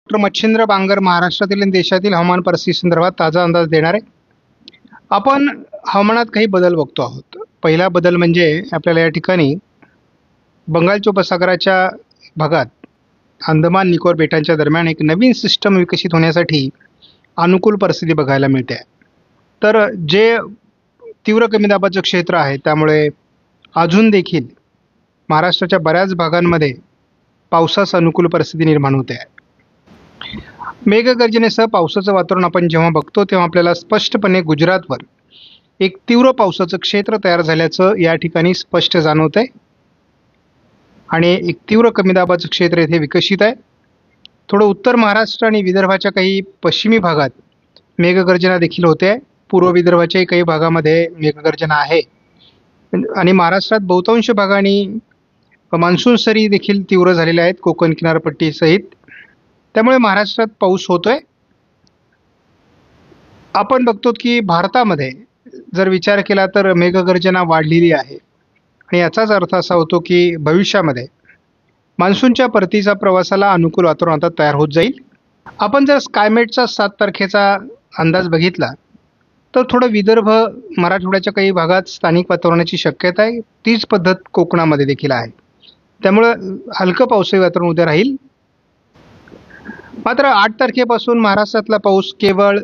Doctor Machhindra Bangar महाराष्ट्रातील आणि देशातील हवामान परिस्थिती संदर्भात ताजा अंदाज देणार आहे. आपण हवामानात काही बदल बघतो आहोत. पहिला बदल म्हणजे आपल्याला या ठिकाणी बंगालच्या उपसागराच्या भागात अंदमान निकोबार बेटांच्या दरम्यान एक नवीन सिस्टम विकसित होण्यासाठी अनुकूल परिस्थिती बघायला मिळते. तर जे तीव्र कमी दाबाचं क्षेत्र आहे त्यामुळे अजून देखील महाराष्ट्राच्या बऱ्याच भागांमध्ये पावसास अनुकूल परिस्थिती निर्माण होते आहे. मेघगर्जनेसह पावसाचं वातावरण आपण जेव्हा बघतो तेव्हा आपल्याला स्पष्टपणे गुजरातवर एक तीव्र पावसाचं क्षेत्र तयार झाल्याचं या ठिकाणी स्पष्ट जाणवतंय आणि एक तीव्र कमी दाबाचं क्षेत्र येथे विकसित आहे. थोडं उत्तर महाराष्ट्र आणि विदर्भाच्या काही पश्चिमी भागात मेघगर्जना देखील होते. पूर्व विदर्भाच्याही काही भागामध्ये मेघगर्जना आहे आणि महाराष्ट्रात बहुतांश भागांनी मान्सून सरी देखील तीव्र झालेल्या आहेत कोकण किनारपट्टी सहित. त्यामुळे महाराष्ट्रात पाऊस होतोय. आपण बघतो की भारतामध्ये जर विचार केला तर मेघगर्जना वाढलेली आहे आणि याचाच अर्थ असा होतो की भविष्यामध्ये मान्सूनच्या परतीचा प्रवासाला अनुकूल वातावरण आता तयार होत जाईल. आपण जर स्कायमेटचा 7 तारखेचा अंदाज बघितला तर थोडं विदर्भ मराठवाड्याच्या काही भागात स्थानिक वातावरणाची शक्यता आहे. तीच पद्धत कोकणामध्ये देखील आहे. त्यामुळं हलकं पावसाळी वातावरण उद्या राहील. मात्र 8 तारखेपासून महाराष्ट्रातला पाऊस केवळ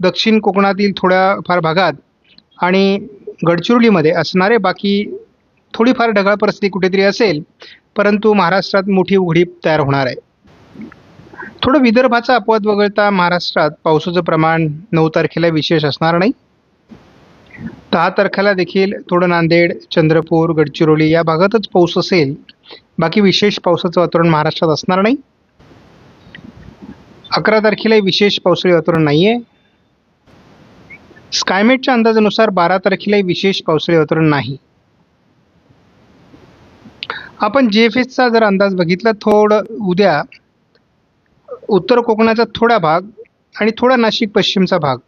दक्षिण कोकणातील थोड्याफार भागात आणि गडचिरोलीमध्ये असणारे, बाकी थोडीफार ढगाळ परिस्थिती कुठेतरी असेल, परंतु महाराष्ट्रात मोठी उघडीप तयार होणार आहे. थोडं विदर्भाचा अपवाद वगळता महाराष्ट्रात पावसाचं प्रमाण 9 तारखेला विशेष असणार नाही. 10 तारखेला देखील थोडं नांदेड, चंद्रपूर, गडचिरोली या भागातच पाऊस असेल. बाकी विशेष पावसाचं वातावरण महाराष्ट्रात असणार नाही. 11 तारखेला विशेष पावसाळी वातावरण नाही आहे. स्कायमेटच्या अंदाजानुसार 12 तारखेला विशेष पावसाळी वातावरण नाही. आपण JFSचा जर अंदाज बघितला, थोडं उद्या उत्तर कोकणाचा थोडा भाग आणि थोडा नाशिक पश्चिमचा भाग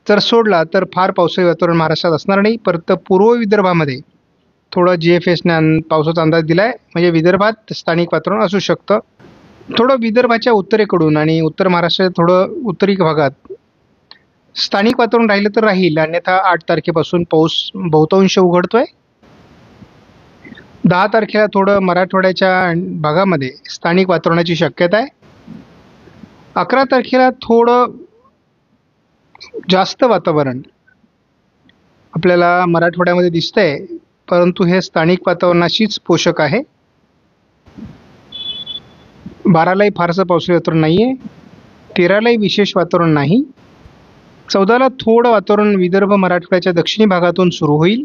जर सोडला तर फार पावसाळी वातावरण महाराष्ट्रात असणार नाही. परत पूर्व विदर्भामध्ये थोडं JFSने पावसाचा अंदाज दिला आहे, म्हणजे विदर्भात स्थानिक वातावरण असू शकतं. थोडं विदर्भाच्या उत्तरेकडून आणि उत्तर महाराष्ट्राच्या थोडं उत्तरी भागात स्थानिक वातावरण राहिलं तर राहील, अन्यथा 8 तारखेपासून पाऊस बहुतांश उघडतोय. 10 तारखेला थोडं मराठवाड्याच्या भागामध्ये स्थानिक वातावरणाची शक्यता आहे. 11 तारखेला थोडं जास्त वातावरण आपल्याला मराठवाड्यामध्ये दिसतंय, परंतु हे स्थानिक वातावरणाशीच पोषक आहे. 12लाही फारसं पावसाळी वातावरण नाही आहे. 13लाही विशेष वातावरण नाही. 14ला थोडं वातावरण विदर्भ मराठवाड्याच्या दक्षिणी भागातून सुरू होईल.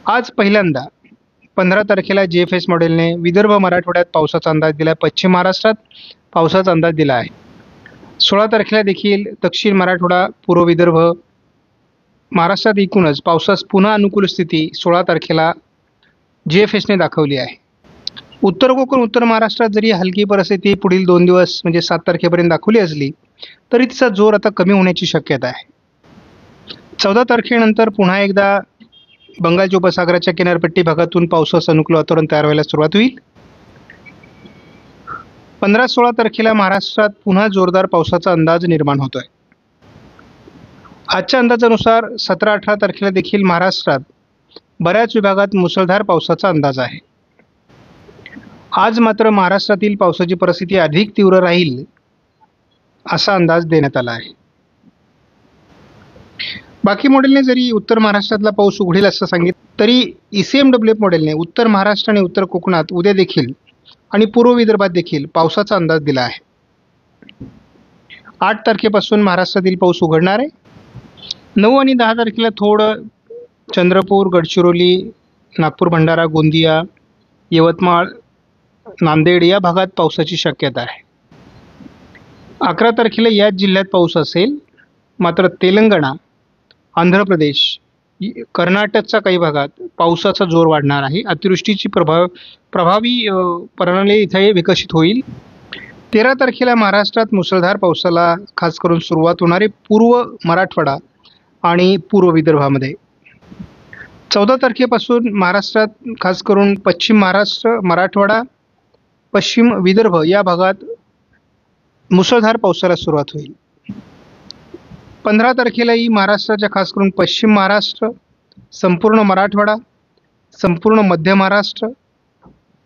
आज पहिल्यांदा 15 तारखेला JFS मॉडेलने विदर्भ मराठवाड्यात पावसाचा अंदाज दिला आहे. पश्चिम महाराष्ट्रात पावसाचा अंदाज दिला आहे. 16 तारखेला देखील दक्षिण मराठवाडा, पूर्व विदर्भ, महाराष्ट्रात एकूणच पावसास पुन्हा अनुकूल स्थिती 16 तारखेला JFSने दाखवली आहे. उत्तर कोकण, उत्तर महाराष्ट्रात जरी हलकी परिस्थिती पुढील 2 दिवस म्हणजे 7 तारखेपर्यंत दाखवली असली तरी तिचा जोर आता कमी होण्याची शक्यता आहे. 14 तारखेनंतर पुन्हा एकदा बंगालच्या उपसागराच्या किनारपट्टी भागातून पावसाचं अनुकूल वातावरण तयार व्हायला सुरुवात होईल. 15-16 तारखेला महाराष्ट्रात पुन्हा जोरदार पावसाचा अंदाज निर्माण होतोय. आजच्या अंदाजानुसार 17-18 तारखेला देखील महाराष्ट्रात बऱ्याच विभागात मुसळधार पावसाचा अंदाज आहे. आज मात्र महाराष्ट्रातील पावसाची परिस्थिती अधिक तीव्र राहील असा अंदाज देण्यात आला आहे. बाकी मॉडेलने जरी उत्तर महाराष्ट्रातला पाऊस उघडेल असं सांगितलं तरी ECMWF मॉडेलने उत्तर महाराष्ट्र आणि उत्तर कोकणात उद्या देखील आणि पूर्व विदर्भात देखील पावसाचा अंदाज दिला आहे. 8 तारखेपासून महाराष्ट्रातील पाऊस उघडणार आहे. 9 आणि 10 तारखेला थोडं चंद्रपूर, गडचिरोली, नागपूर, भंडारा, गोंदिया, यवतमाळ, नांदेड या भागात पावसाची शक्यता आहे. 11 तारखेला याच जिल्ह्यात पाऊस असेल. मात्र तेलंगणा, आंध्र प्रदेश, कर्नाटकच्या काही भागात पावसाचा जोर वाढणार आहे. अतिवृष्टीची प्रभावी प्रणाली इथे विकसित होईल. 13 तारखेला महाराष्ट्रात मुसळधार पावसाला खास करून सुरुवात होणार आहे पूर्व मराठवाडा आणि पूर्व विदर्भामध्ये. 14 तारखेपासून महाराष्ट्रात खास करून पश्चिम महाराष्ट्र, मराठवाडा, पश्चिम विदर्भ या भागात मुसळधार पावसाला सुरुवात होईल. 15 तारखेलाही महाराष्ट्राच्या खास करून पश्चिम महाराष्ट्र, संपूर्ण मराठवाडा, संपूर्ण मध्य महाराष्ट्र,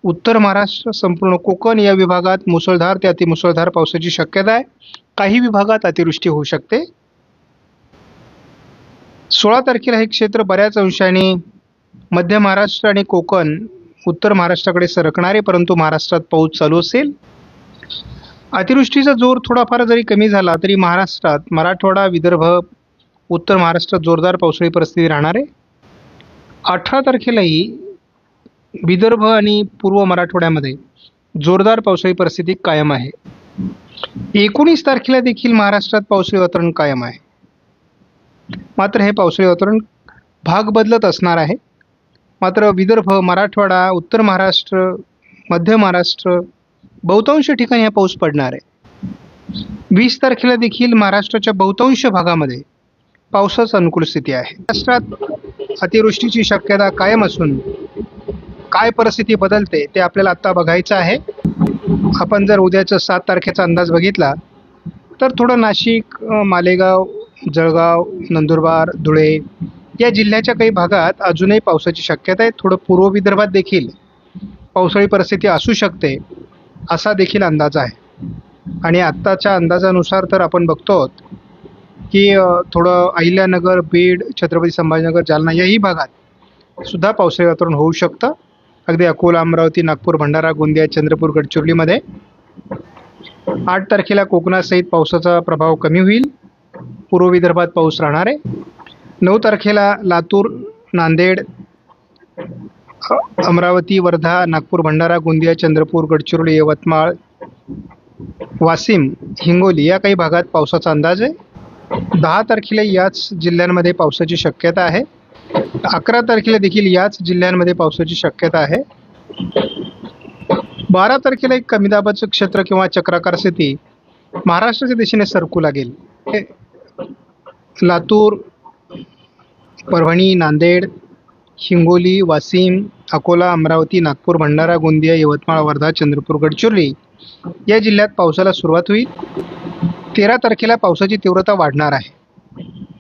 उत्तर महाराष्ट्र, संपूर्ण कोकण या विभागात मुसळधार ते अतिमुसळधार पावसाची शक्यता आहे. काही विभागात अतिवृष्टी होऊ शकते. 16 तारखेला हे क्षेत्र बऱ्याच अंशाने मध्य महाराष्ट्र आणि कोकण, उत्तर महाराष्ट्राकडे सरकणारे, परंतु महाराष्ट्रात पाऊस चालू असेल. अतिवृष्टीचा जोर थोडाफार जरी कमी झाला तरी महाराष्ट्रात मराठवाडा, विदर्भ, उत्तर महाराष्ट्रात जोरदार पावसाळी परिस्थिती राहणार आहे. 18 तारखेलाही विदर्भ आणि पूर्व मराठवाड्यामध्ये जोरदार पावसाळी परिस्थिती कायम आहे. 19 तारखेला देखील महाराष्ट्रात पावसाळी वातावरण कायम आहे. मात्र हे पावसाळी वातावरण भाग बदलत असणार आहे. मात्र विदर्भ, मराठवाडा, उत्तर महाराष्ट्र, मध्य महाराष्ट्र बहुतांश ठिकाणी हा पाऊस पडणार आहे. 20 तारखेला देखील महाराष्ट्राच्या बहुतांश भागामध्ये पावसाची अनुकूल स्थिती आहे. महाराष्ट्रात अतिवृष्टीची शक्यता कायम असून काय परिस्थिती बदलते ते आपल्याला आत्ता बघायचं आहे. आपण जर उद्याचा 7 तारखेचा अंदाज बघितला तर थोडं नाशिक, मालेगाव, जळगाव, नंदुरबार, धुळे या जिल्ह्याच्या काही भागात अजूनही पावसाची शक्यता आहे. थोडं पूर्व विदर्भात देखील पावसाळी परिस्थिती असू शकते असा देखील अंदाज आहे. आणि आत्ताच्या अंदाजानुसार तर आपण बघतो की थोडं अहिल्यानगर, बीड, छत्रपती संभाजीनगर, जालना याही भागात सुद्धा पावसाळी वातावरण होऊ शकतं. अगदी अकोला, अमरावती, नागपूर, भंडारा, गोंदिया, चंद्रपूर, गडचिरोलीमध्ये. 8 तारखेला कोकणासहित पावसाचा प्रभाव कमी होईल. पूर्व विदर्भात पाऊस राहणार आहे. 9 तारखेला लातूर, नांदेड, अमरावती, वर्धा, नागपूर, भंडारा, गोंदिया, चंद्रपूर, गडचिरोली, यवतमाळ, वाशिम, हिंगोली या काही भागात पावसाचा अंदाज आहे. 10 तारखेला याच जिल्ह्यांमध्ये पावसाची शक्यता आहे. 11 तारखेला देखील याच जिल्ह्यांमध्ये पावसाची शक्यता आहे. 12 तारखेला एक कमी दाबाचं क्षेत्र किंवा चक्राकार स्थिती महाराष्ट्राच्या दिशेने सरकू लागेल. लातूर, परभणी, नांदेड, हिंगोली, वाशिम, अकोला, अमरावती, नागपूर, भंडारा, गोंदिया, यवतमाळ, वर्धा, चंद्रपूर, गडचिरोली या जिल्ह्यात पावसाला सुरुवात होईल. 13 तारखेला पावसाची तीव्रता वाढणार आहे.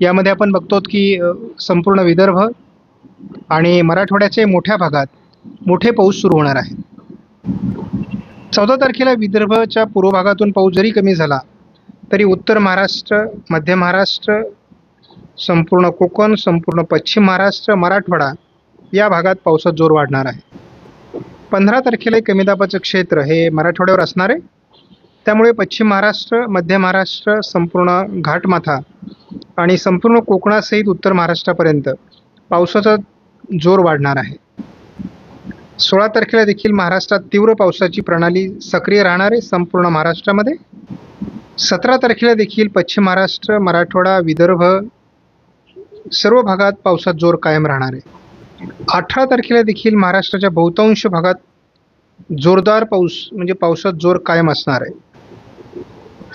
यामध्ये आपण बघतो की संपूर्ण विदर्भ आणि मराठवाड्याच्या मोठ्या भागात मोठे पाऊस सुरू होणार आहे. 14 तारखेला विदर्भाच्या पूर्व भागातून पाऊस जरी कमी झाला तरी उत्तर महाराष्ट्र, मध्य महाराष्ट्र, संपूर्ण कोकण, संपूर्ण पश्चिम महाराष्ट्र, मराठवाडा या भागात पावसाचा जोर वाढणार आहे. 15 तारखेला कमी दाबाचं क्षेत्र हे मराठवाड्यावर असणार आहे. त्यामुळे पश्चिम महाराष्ट्र, मध्य महाराष्ट्र, संपूर्ण घाटमाथा आणि संपूर्ण कोकणासहित उत्तर महाराष्ट्रापर्यंत पावसाचा जोर वाढणार आहे. 16 तारखेला देखील महाराष्ट्रात तीव्र पावसाची प्रणाली सक्रिय राहणार आहे संपूर्ण महाराष्ट्रामध्ये. 17 तारखेला देखील पश्चिम महाराष्ट्र, मराठवाडा, विदर्भ सर्व भागात पावसाचा जोर कायम राहणार आहे. 18 तारखेला देखील महाराष्ट्राच्या बहुतांश भागात जोरदार पाऊस म्हणजे पावसाचा जोर कायम असणार आहे.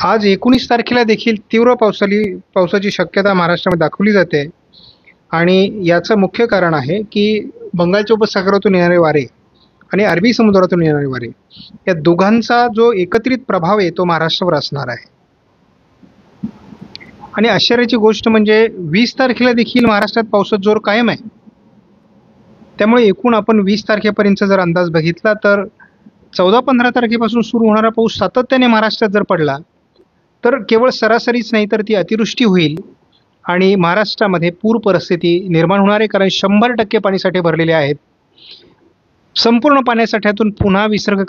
आज 19 तारखेला देखील तीव्र पावसाची शक्यता महाराष्ट्रामध्ये दाखवली जाते आणि याचं मुख्य कारण आहे की बंगालच्या उपसागरातून येणारे वारे आणि अरबी समुद्रातून येणारे वारे या दोघांचा जो एकत्रित प्रभाव आहे तो महाराष्ट्रावर असणार आहे. आणि आश्चर्याची गोष्ट म्हणजे 20 तारखेला देखील महाराष्ट्रात पावसाचा जोर कायम आहे. त्यामुळे एकूण आपण 20 तारखेपर्यंत जर अंदाज बघितला तर 14-15 तारखेपासून सुरू होणारा पाऊस सातत्याने महाराष्ट्रात जर पडला तर केवळ सरासरीच नाही तर ती अतिवृष्टी होईल आणि महाराष्ट्रामध्ये पूर परिस्थिती निर्माण होणार आहे. कारण 100% पाणीसाठे भरलेले आहेत. संपूर्ण पाण्यासाठ्यातून पुन्हा विसर्ग